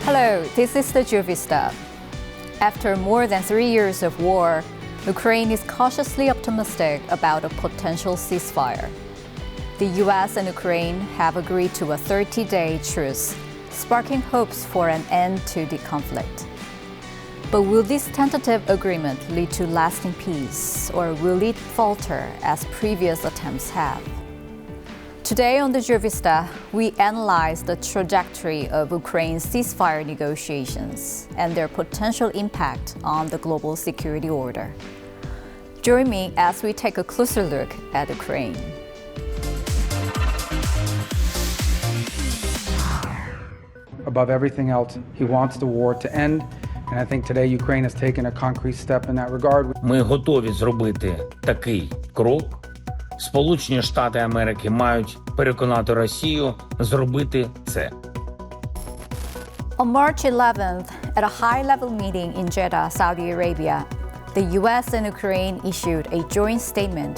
Hello, this is the GEOVISTA. After more than 3 years of war, Ukraine is cautiously optimistic about a potential ceasefire. The U.S. and Ukraine have agreed to a 30-day truce, sparking hopes for an end to the conflict. But will this tentative agreement lead to lasting peace, or will it falter as previous attempts have? Today on the GEOVISTA, we analyze the trajectory of Ukraine's ceasefire negotiations and their potential impact on the global security order. Join me as we take a closer look at Ukraine. Above everything else, he wants the war to end, and I think today Ukraine has taken a concrete step in that regard. Ми готові зробити такий крок. Сполучені Штати Америки мають переконати Росію зробити це. On March 11th, at a high-level meeting in Jeddah, Saudi Arabia, the U.S. and Ukraine issued a joint statement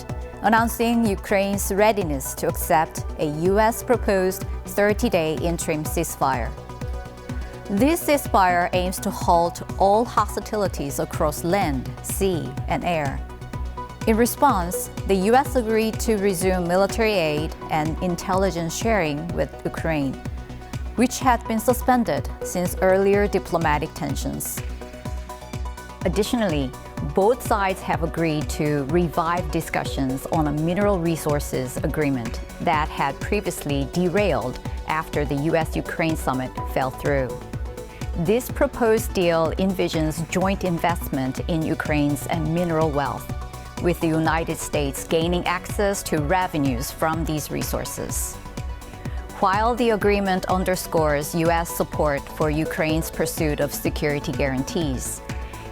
announcing Ukraine's readiness to accept a U.S. proposed 30-day interim ceasefire. This ceasefire aims to halt all hostilities across land, sea, and air. In response, the U.S. agreed to resume military aid and intelligence sharing with Ukraine, which had been suspended since earlier diplomatic tensions. Additionally, both sides have agreed to revive discussions on a mineral resources agreement that had previously derailed after the U.S.-Ukraine summit fell through. This proposed deal envisions joint investment in Ukraine's mineral wealth, with the United States gaining access to revenues from these resources. While the agreement underscores U.S. support for Ukraine's pursuit of security guarantees,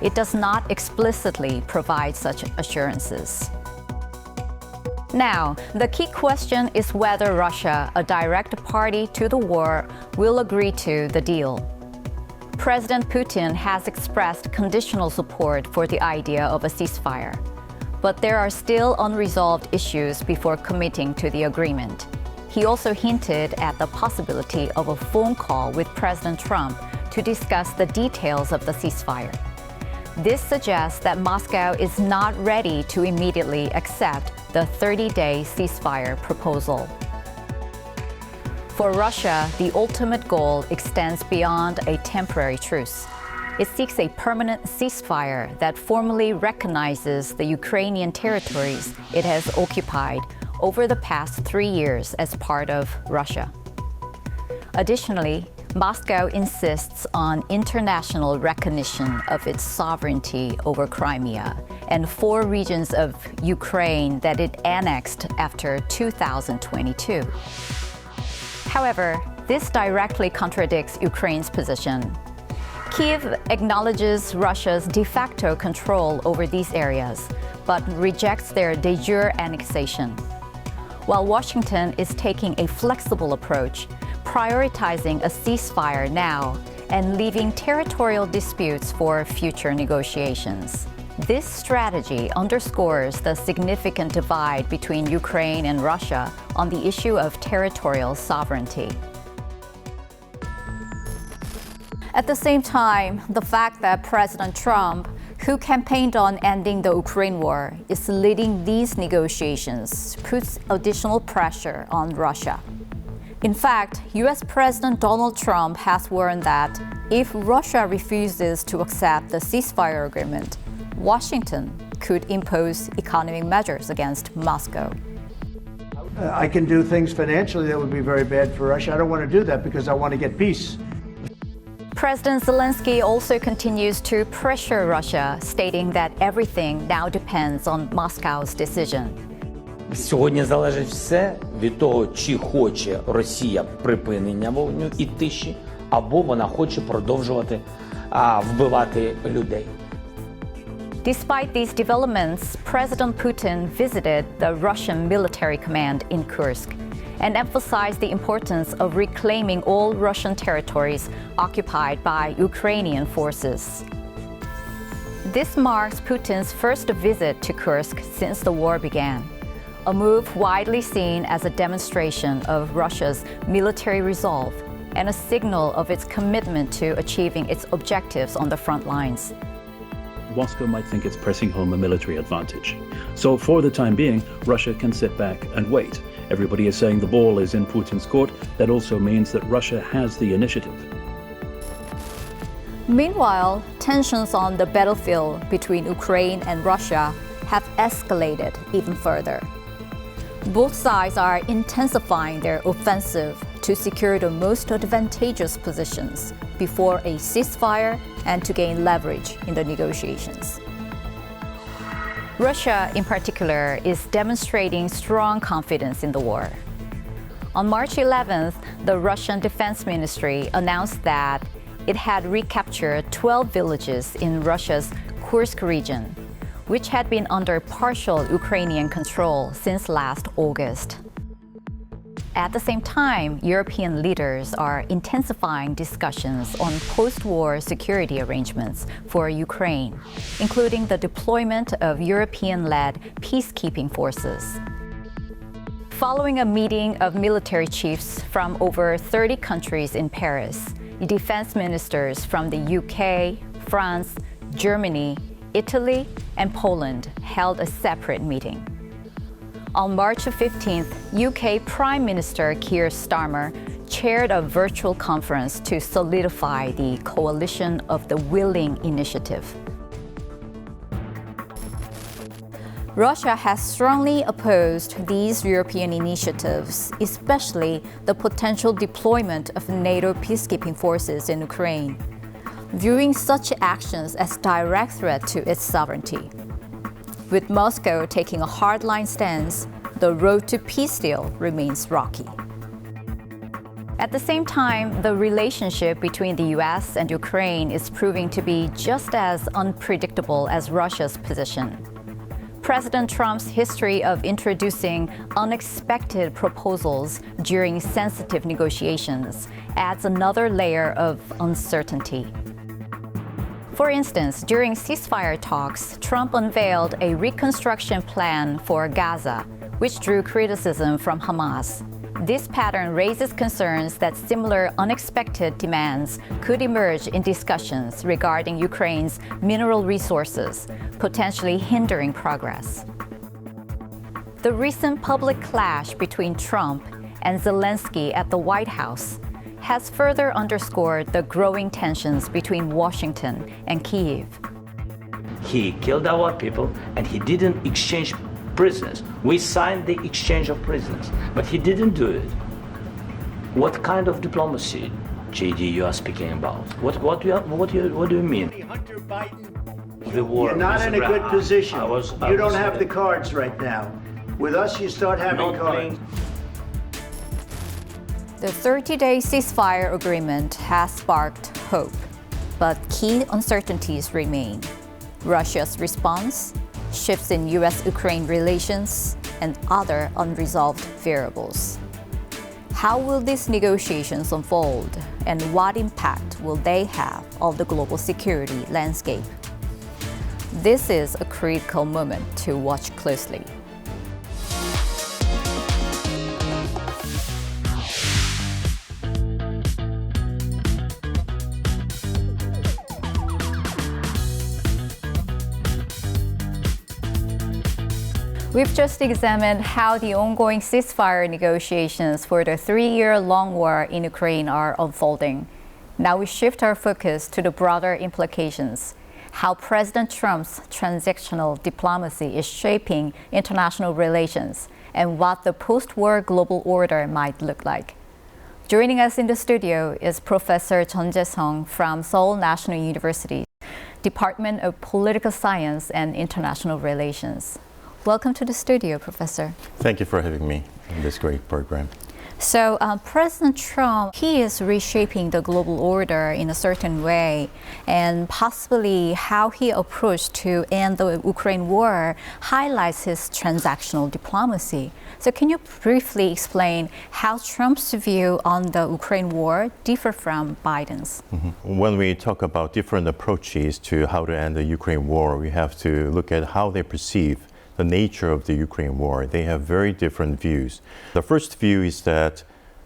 it does not explicitly provide such assurances. Now, the key question is whether Russia, a direct party to the war, will agree to the deal. President Putin has expressed conditional support for the idea of a ceasefire, but there are still unresolved issues before committing to the agreement. He also hinted at the possibility of a phone call with President Trump to discuss the details of the ceasefire. This suggests that Moscow is not ready to immediately accept the 30-day ceasefire proposal. For Russia, the ultimate goal extends beyond a temporary truce. It seeks a permanent ceasefire that formally recognizes the Ukrainian territories it has occupied over the past 3 years as part of Russia. Additionally, Moscow insists on international recognition of its sovereignty over Crimea and 4 regions of Ukraine that it annexed after 2022. However, this directly contradicts Ukraine's position. Kyiv acknowledges Russia's de facto control over these areas, but rejects their de jure annexation, while Washington is taking a flexible approach, prioritizing a ceasefire now and leaving territorial disputes for future negotiations. This strategy underscores the significant divide between Ukraine and Russia on the issue of territorial sovereignty. At the same time, the fact that President Trump, who campaigned on ending the Ukraine war, is leading these negotiations puts additional pressure on Russia. In fact, U.S. President Donald Trump has warned that if Russia refuses to accept the ceasefire agreement, Washington could impose economic measures against Moscow. I can do things financially that would be very bad for Russia. I don't want to do that because I want to get peace. President Zelensky also continues to pressure Russia, stating that everything now depends on Moscow's decision. Сьогодні залежить все від того, чи хоче Росія припинення вогню і тиші, або вона хоче продовжувати вбивати людей. Despite these developments, President Putin visited the Russian military command in Kursk and emphasized the importance of reclaiming all Russian territories occupied by Ukrainian forces. This marks Putin's first visit to Kursk since the war began, a move widely seen as a demonstration of Russia's military resolve and a signal of its commitment to achieving its objectives on the front lines. Moscow might think it's pressing home a military advantage. So for the time being, Russia can sit back and wait. Everybody is saying the ball is in Putin's court. That also means that Russia has the initiative. Meanwhile, tensions on the battlefield between Ukraine and Russia have escalated even further. Both sides are intensifying their offensive to secure the most advantageous positions before a ceasefire and to gain leverage in the negotiations. Russia, in particular, is demonstrating strong confidence in the war. On March 11th, the Russian Defense Ministry announced that it had recaptured 12 villages in Russia's Kursk region, which had been under partial Ukrainian control since last August. At the same time, European leaders are intensifying discussions on post-war security arrangements for Ukraine, including the deployment of European-led peacekeeping forces. Following a meeting of military chiefs from over 30 countries in Paris, defense ministers from the UK, France, Germany, Italy, and Poland held a separate meeting. On March 15th, UK Prime Minister Keir Starmer chaired a virtual conference to solidify the Coalition of the Willing initiative. Russia has strongly opposed these European initiatives, especially the potential deployment of NATO peacekeeping forces in Ukraine, viewing such actions as direct threat to its sovereignty. With Moscow taking a hardline stance, the road to peace deal remains rocky. At the same time, the relationship between the U.S. and Ukraine is proving to be just as unpredictable as Russia's position. President Trump's history of introducing unexpected proposals during sensitive negotiations adds another layer of uncertainty. For instance, during ceasefire talks, Trump unveiled a reconstruction plan for Gaza, which drew criticism from Hamas. This pattern raises concerns that similar unexpected demands could emerge in discussions regarding Ukraine's mineral resources, potentially hindering progress. The recent public clash between Trump and Zelensky at the White House has further underscored the growing tensions between Washington and Kyiv. He killed our people and he didn't exchange prisoners. We signed the exchange of prisoners, but he didn't do it. What kind of diplomacy, JD, you are speaking about? What do you mean? Hunter Biden, The war you're not in a good position. You don't have the not cards right now. With us, you start having cards. playing. The 30-day ceasefire agreement has sparked hope, but key uncertainties remain. Russia's response, shifts in U.S.-Ukraine relations, and other unresolved variables. How will these negotiations unfold, and what impact will they have on the global security landscape? This is a critical moment to watch closely. We've just examined how the ongoing ceasefire negotiations for the 3-year-long war in Ukraine are unfolding. Now we shift our focus to the broader implications, how President Trump's transactional diplomacy is shaping international relations, and what the post-war global order might look like. Joining us in the studio is Professor Jeon Jae-sung from Seoul National University, Department of Political Science and International Relations. Welcome to the studio, Professor. Thank you for having me in this great program. So President Trump, he is reshaping the global order in a certain way, and possibly how he approached to end the Ukraine war highlights his transactional diplomacy. So can you briefly explain how Trump's view on the Ukraine war differ from Biden's? When we talk about different approaches to how to end the Ukraine war, we have to look at how they perceive the nature of the Ukraine war. They have very different views. The first view is that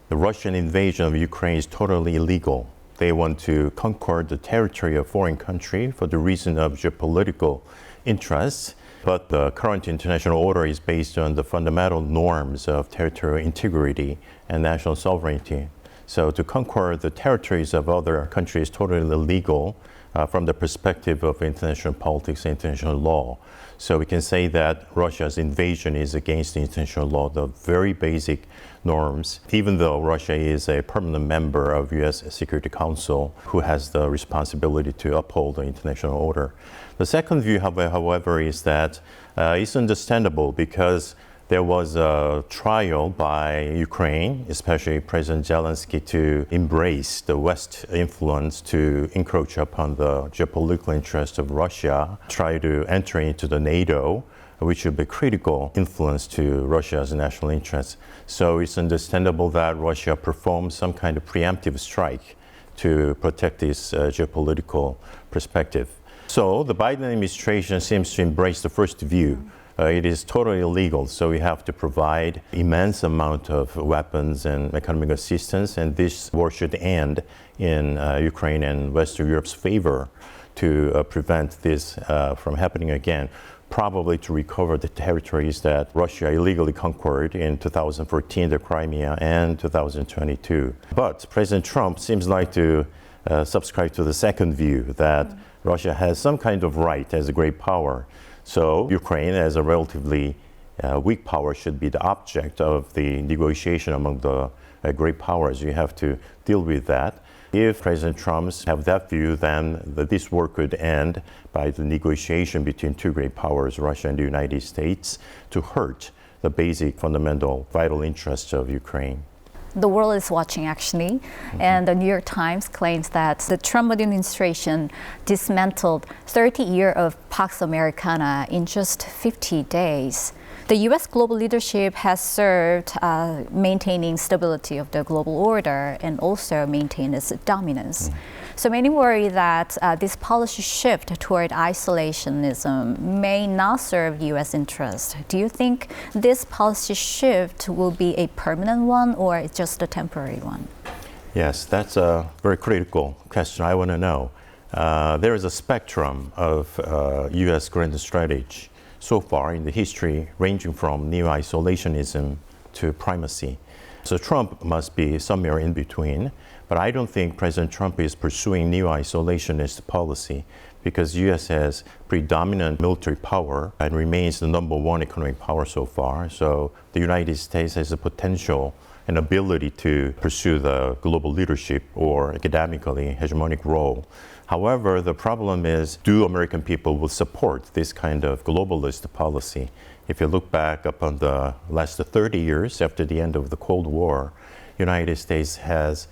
The Russian invasion of Ukraine is totally illegal. They want to conquer the territory of a foreign country for the reason of geopolitical interests. But the current international order is based on the fundamental norms of territorial integrity and national sovereignty. So to conquer the territories of other countries is totally illegal from the perspective of international politics and international law. So we can say that Russia's invasion is against the international law, the very basic norms, even though Russia is a permanent member of U.S. Security Council who has the responsibility to uphold the international order. The second view, however, is that it's understandable because there was a trial by Ukraine, especially President Zelensky, to embrace the West influence to encroach upon the geopolitical interests of Russia, try to enter into the NATO, which would be critical influence to Russia's national interests. So it's understandable that Russia performed some kind of preemptive strike to protect its geopolitical perspective. So the Biden administration seems to embrace the first view. It is totally illegal, so we have to provide immense amount of weapons and economic assistance, and this war should end in Ukraine and Western Europe's favor to prevent this from happening again, probably to recover the territories that Russia illegally conquered in 2014, the Crimea, and 2022. But President Trump seems like to subscribe to the second view, that Russia has some kind of right as a great power. So Ukraine, as a relatively weak power, should be the object of the negotiation among the great powers. You have to deal with that. If President Trump have that view, then this war could end by the negotiation between two great powers, Russia and the United States, to hurt the basic, fundamental, vital interests of Ukraine. The world is watching, actually, and the New York Times claims that the Trump administration dismantled 30 years of Pax Americana in just 50 days. The U.S. global leadership has served maintaining stability of the global order and also maintain its dominance. So many worry that this policy shift toward isolationism may not serve U.S. interests. Do you think this policy shift will be a permanent one or just a temporary one? Yes, that's a very critical question. I want to know. There is a spectrum of U.S. grand strategy so far in the history, ranging from neo-isolationism to primacy. So Trump must be somewhere in between. But I don't think President Trump is pursuing neo-isolationist policy because U.S. has predominant military power and remains the number one economic power so far. So the United States has the potential and ability to pursue the global leadership or academically hegemonic role. However, the problem is, do American people will support this kind of globalist policy? If you look back upon the last 30 years after the end of the Cold War, United States has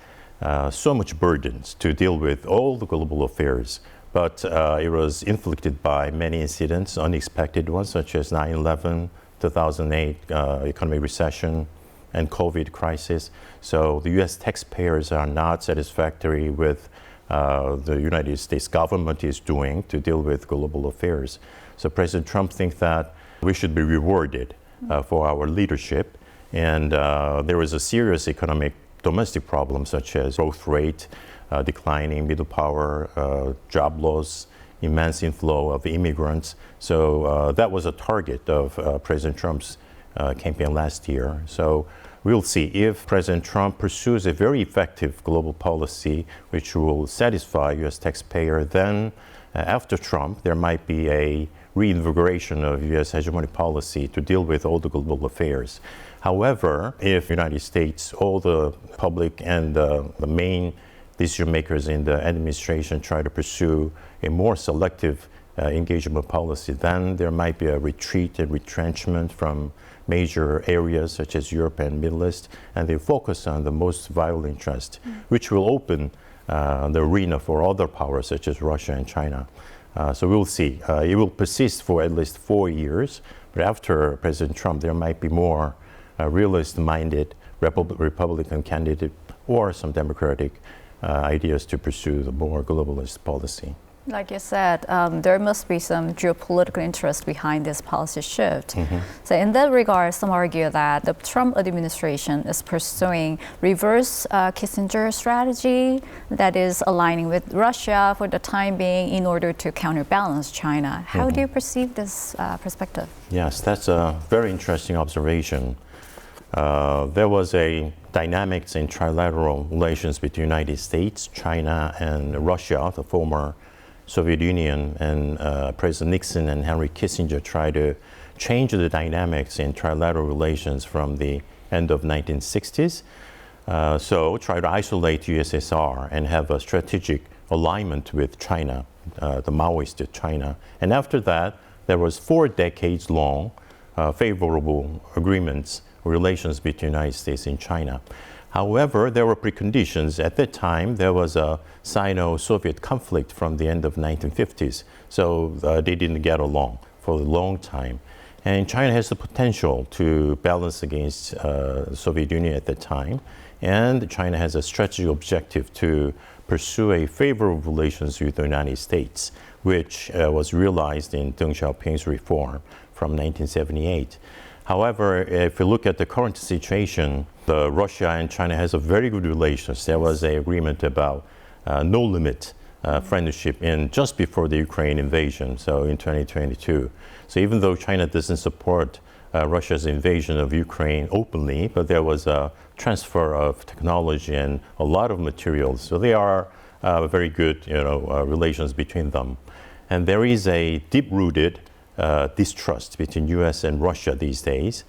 so much burdens to deal with all the global affairs, but it was inflicted by many incidents, unexpected ones, such as 9/11, 2008 economic recession, and COVID crisis. So the U.S. taxpayers are not satisfactory with the United States government is doing to deal with global affairs. So President Trump thinks that we should be rewarded for our leadership, and there is a serious economic domestic problems such as growth rate, declining middle power, job loss, immense inflow of immigrants. So that was a target of President Trump's campaign last year. So we'll see if President Trump pursues a very effective global policy which will satisfy U.S. taxpayer, then after Trump, there might be a reinvigoration of U.S. hegemonic policy to deal with all the global affairs. However, if the United States, all the public and the main decision makers in the administration try to pursue a more selective engagement policy, then there might be a retreat and retrenchment from major areas such as Europe and Middle East, and they focus on the most vital interest, which will open the arena for other powers such as Russia and China. So we'll see. It will persist for at least 4 years, but after President Trump, there might be more realist-minded Republican candidate or some Democratic ideas to pursue the more globalist policy. Like you said, there must be some geopolitical interest behind this policy shift. So in that regard, some argue that the Trump administration is pursuing reverse Kissinger strategy that is aligning with Russia for the time being in order to counterbalance China. How do you perceive this perspective? Yes, that's a very interesting observation. There was a dynamics in trilateral relations between the United States, China, and Russia, the former Soviet Union, and President Nixon and Henry Kissinger tried to change the dynamics in trilateral relations from the end of 1960s. So try to isolate USSR and have a strategic alignment with China, the Maoist China. And after that, there was 4 decades long favorable agreements, relations between the United States and China. However, there were preconditions. At that time, there was a Sino-Soviet conflict from the end of 1950s, so they didn't get along for a long time. And China has the potential to balance against the Soviet Union at that time, and China has a strategic objective to pursue a favorable relations with the United States, which was realized in Deng Xiaoping's reform from 1978. However, if you look at the current situation, Russia and China has a very good relations. There was an agreement about no limit friendship just before the Ukraine invasion, so in 2022. So even though China doesn't support Russia's invasion of Ukraine openly, but there was a transfer of technology and a lot of materials. So they are very good, relations between them. And there is a deep-rooted distrust between U.S. and Russia these days.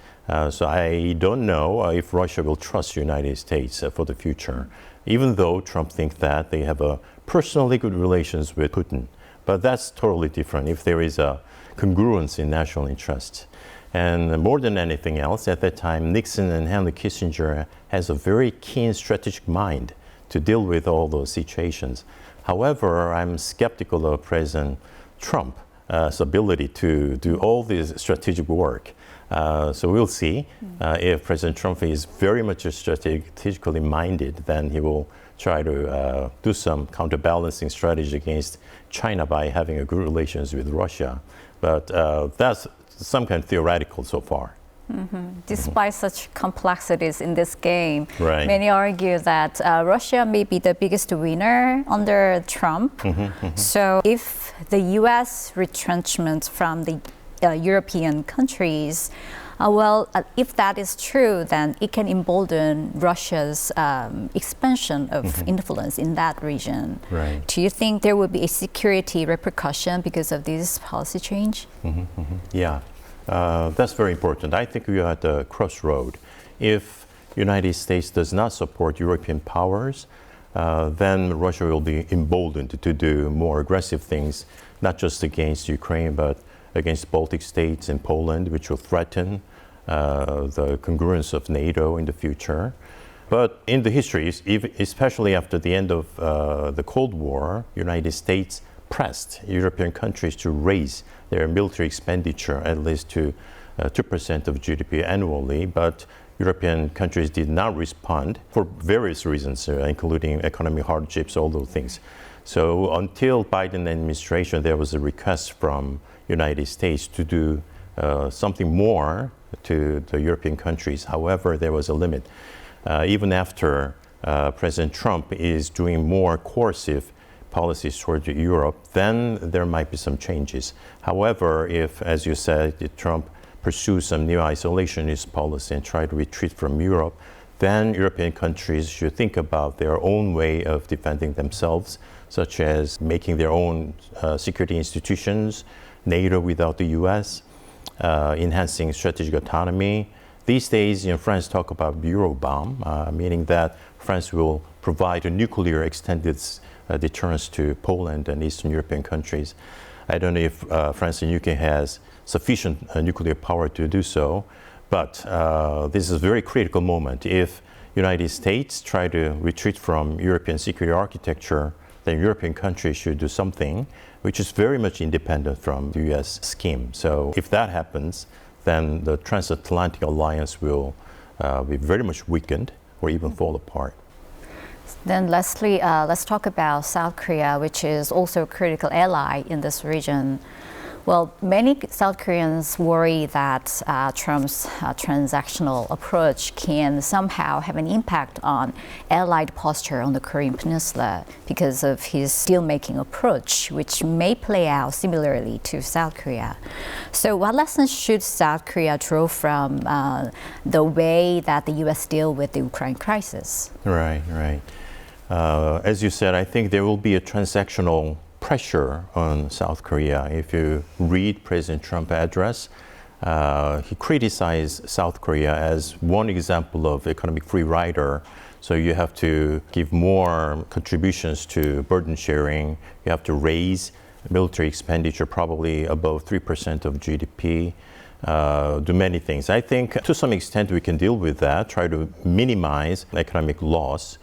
So I don't know if Russia will trust the United States for the future, even though Trump thinks that they have a personally good relations with Putin. But that's totally different if there is a congruence in national interest. And more than anything else, at that time, Nixon and Henry Kissinger has a very keen strategic mind to deal with all those situations. However, I'm skeptical of President Trump's ability to do all this strategic work. So we'll see if President Trump is very much strategically minded, then he will try to do some counterbalancing strategy against China by having a good relations with Russia. But that's some kind of theoretical so far. Despite such complexities in this game, Right. many argue that Russia may be the biggest winner under Trump. So if the U.S. retrenchment from the European countries, if that is true, then it can embolden Russia's expansion of influence in that region. Right. Do you think there will be a security repercussion because of this policy change? Yeah. That's very important. I think we are at a crossroad. If United States does not support European powers, then Russia will be emboldened to do more aggressive things, not just against Ukraine, but against Baltic states and Poland, which will threaten the congruence of NATO in the future. But in the history, especially after the end of the Cold War, United States pressed European countries to raise their military expenditure at least to 2% of GDP annually, but European countries did not respond for various reasons, including economic hardships, all those things. So until Biden administration, there was a request from United States to do something more to the European countries. However, there was a limit. Even after President Trump is doing more coercive policies toward Europe, then there might be some changes. However, if, as you said, Trump pursues some neo-isolationist policy and try to retreat from Europe, then European countries should think about their own way of defending themselves, such as making their own security institutions, NATO without the US, enhancing strategic autonomy. These days, France talk about Eurobomb, meaning that France will provide a nuclear extended deterrence to Poland and Eastern European countries. I don't know if France and UK has sufficient nuclear power to do so, but this is a very critical moment. If United States try to retreat from European security architecture, then European countries should do something which is very much independent from the US scheme. So if that happens, then the transatlantic alliance will be very much weakened or even fall apart. Then Leslie, let's talk about South Korea, which is also a critical ally in this region. Well, many South Koreans worry that Trump's transactional approach can somehow have an impact on allied posture on the Korean Peninsula because of his deal-making approach, which may play out similarly to South Korea. So what lessons should South Korea draw from the way that the U.S. deal with the Ukraine crisis? Right. As you said, I think there will be a transactional pressure on South Korea. If you read President Trump's address, he criticized South Korea as one example of economic free rider. So you have to give more contributions to burden sharing. You have to raise military expenditure probably above 3% of GDP. Do many things. I think to some extent we can deal with that, try to minimize economic loss,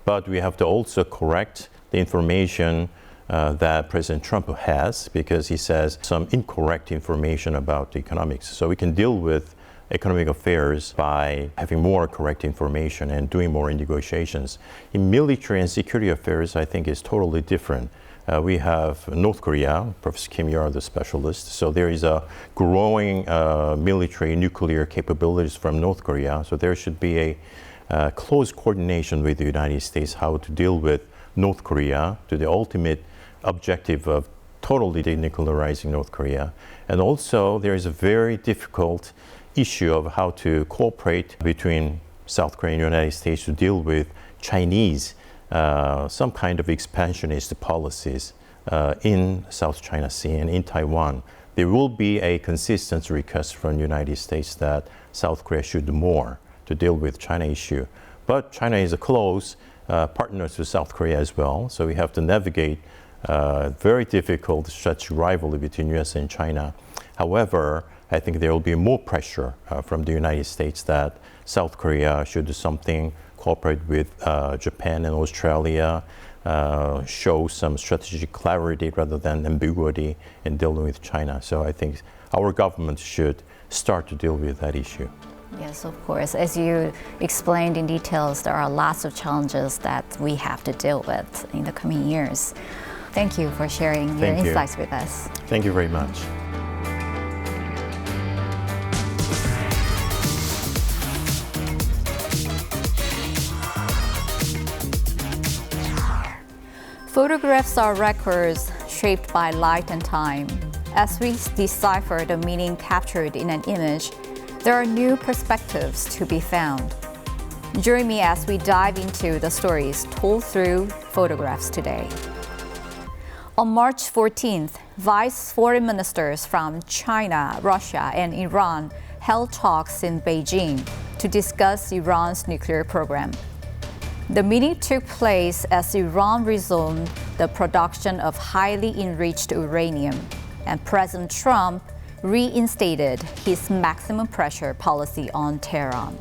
but we have to also correct the information that President Trump has, because he says some incorrect information about the economics. So we can deal with economic affairs by having more correct information and doing more in negotiations. In military and security affairs, I think is totally different. We have North Korea. Professor Kim, you are the specialist. So there is a growing military nuclear capabilities from North Korea. So there should be a close coordination with the United States how to deal with North Korea to the ultimate objective of totally denuclearizing North Korea. And also there is a very difficult issue of how to cooperate between South Korea and the United States to deal with Chinese, some kind of expansionist policies in South China Sea and in Taiwan. There will be a consistent request from the United States that South Korea should do more to deal with China issue. But China is a close partner to South Korea as well, so we have to navigate very difficult strategic rivalry between US and China. However, I think there will be more pressure from the United States that South Korea should do something, cooperate with Japan and Australia, show some strategic clarity rather than ambiguity in dealing with China. So I think our government should start to deal with that issue. Yes, of course. As you explained in details, there are lots of challenges that we have to deal with in the coming years. Thank you for sharing your insights with us. Thank you very much. Photographs are records shaped by light and time. As we decipher the meaning captured in an image, there are new perspectives to be found. Join me as we dive into the stories told through photographs today. On March 14th, Vice Foreign Ministers from China, Russia, and Iran held talks in Beijing to discuss Iran's nuclear program. The meeting took place as Iran resumed the production of highly enriched uranium, and President Trump reinstated his maximum pressure policy on Tehran.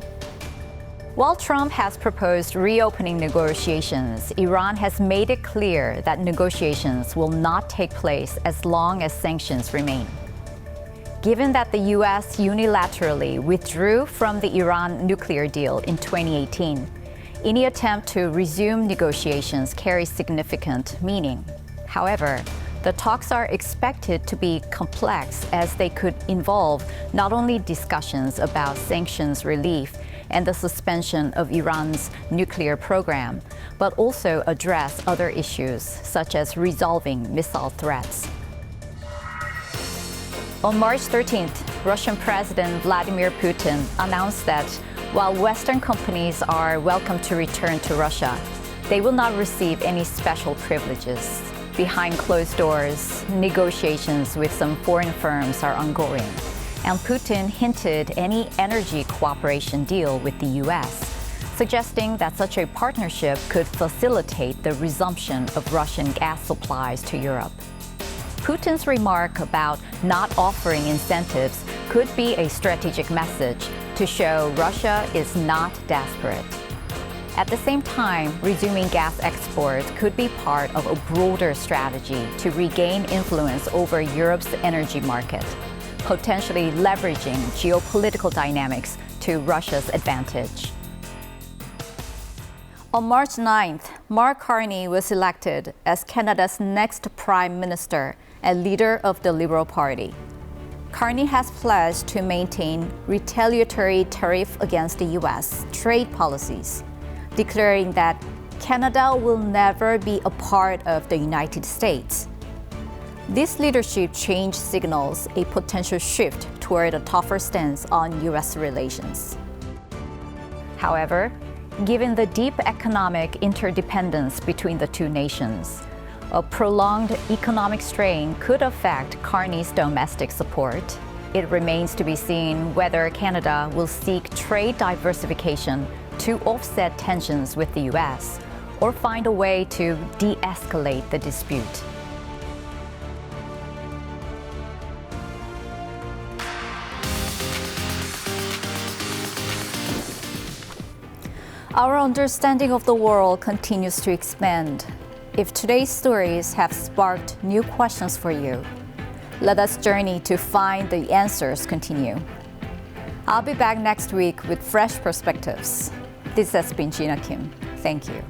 While Trump has proposed reopening negotiations, Iran has made it clear that negotiations will not take place as long as sanctions remain. Given that the U.S. unilaterally withdrew from the Iran nuclear deal in 2018, any attempt to resume negotiations carries significant meaning. However, the talks are expected to be complex as they could involve not only discussions about sanctions relief and the suspension of Iran's nuclear program, but also address other issues such as resolving missile threats. On March 13th, Russian President Vladimir Putin announced that while Western companies are welcome to return to Russia, they will not receive any special privileges. Behind closed doors, negotiations with some foreign firms are ongoing, and Putin hinted any energy cooperation deal with the U.S., suggesting that such a partnership could facilitate the resumption of Russian gas supplies to Europe. Putin's remark about not offering incentives could be a strategic message to show Russia is not desperate. At the same time, resuming gas export could be part of a broader strategy to regain influence over Europe's energy market, potentially leveraging geopolitical dynamics to Russia's advantage. On March 9th, Mark Carney was elected as Canada's next Prime Minister and leader of the Liberal Party. Carney has pledged to maintain retaliatory tariff against the U.S. trade policies, declaring that Canada will never be a part of the United States. This leadership change signals a potential shift toward a tougher stance on U.S. relations. However, given the deep economic interdependence between the two nations, a prolonged economic strain could affect Carney's domestic support. It remains to be seen whether Canada will seek trade diversification to offset tensions with the U.S. or find a way to de-escalate the dispute. Our understanding of the world continues to expand. If today's stories have sparked new questions for you, let us journey to find the answers continue. I'll be back next week with fresh perspectives. This has been Gina Kim. Thank you.